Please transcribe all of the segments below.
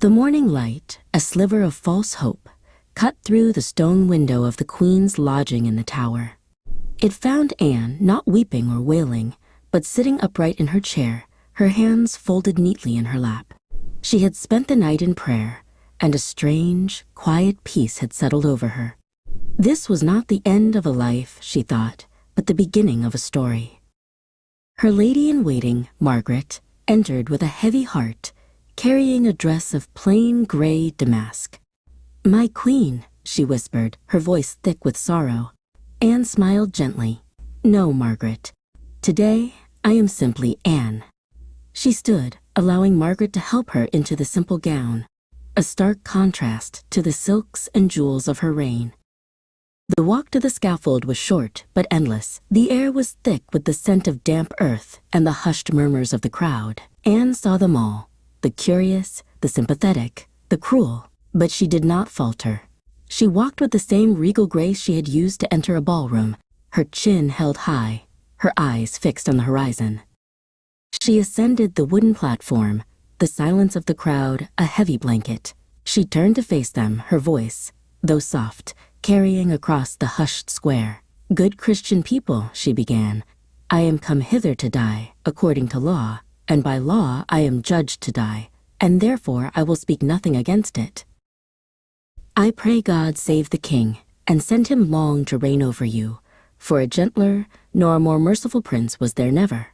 The morning light, a sliver of false hope, cut through the stone window of the Queen's lodging in the tower. It found Anne not weeping or wailing, but sitting upright in her chair, her hands folded neatly in her lap. She had spent the night in prayer, and a strange, quiet peace had settled over her. This was not the end of a life, she thought, but the beginning of a story. Her lady-in-waiting, Margaret, entered with a heavy heart, carrying a dress of plain gray damask. "My queen," she whispered, her voice thick with sorrow. Anne smiled gently. "No, Margaret. Today, I am simply Anne." She stood, allowing Margaret to help her into the simple gown, a stark contrast to the silks and jewels of her reign. The walk to the scaffold was short but endless. The air was thick with the scent of damp earth and the hushed murmurs of the crowd. Anne saw them all, the curious, the sympathetic, the cruel, but she did not falter. She walked with the same regal grace she had used to enter a ballroom, her chin held high, her eyes fixed on the horizon. She ascended the wooden platform, the silence of the crowd a heavy blanket. She turned to face them, her voice, though soft, carrying across the hushed square. "Good Christian people," she began, "I am come hither to die, according to law, and by law I am judged to die, and therefore I will speak nothing against it. I pray God save the king, and send him long to reign over you, for a gentler nor a more merciful prince was there never."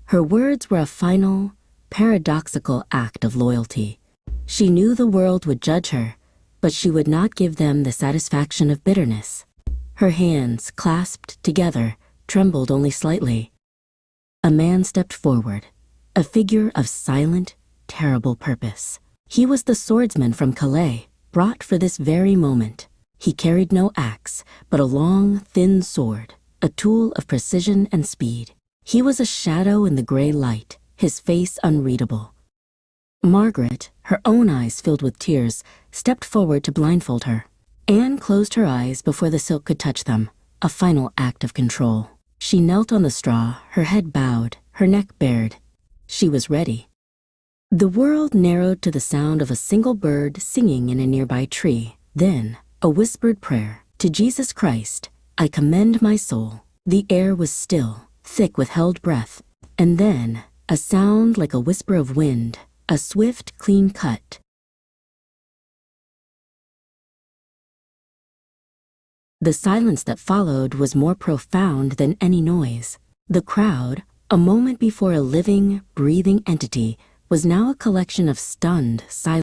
Her words were a final, paradoxical act of loyalty. She knew the world would judge her, but she would not give them the satisfaction of bitterness. Her hands, clasped together, trembled only slightly. A man stepped forward, a figure of silent, terrible purpose. He was the swordsman from Calais, brought for this very moment. He carried no axe, but a long, thin sword, a tool of precision and speed. He was a shadow in the gray light, his face unreadable. Margaret, her own eyes filled with tears, stepped forward to blindfold her. Anne closed her eyes before the silk could touch them, a final act of control. She knelt on the straw, her head bowed, her neck bared. She was ready. The world narrowed to the sound of a single bird singing in a nearby tree. Then, a whispered prayer. "To Jesus Christ, I commend my soul." The air was still, thick with held breath, and then a sound like a whisper of wind, a swift, clean cut. The silence that followed was more profound than any noise. The crowd, a moment before a living, breathing entity, was now a collection of stunned, silent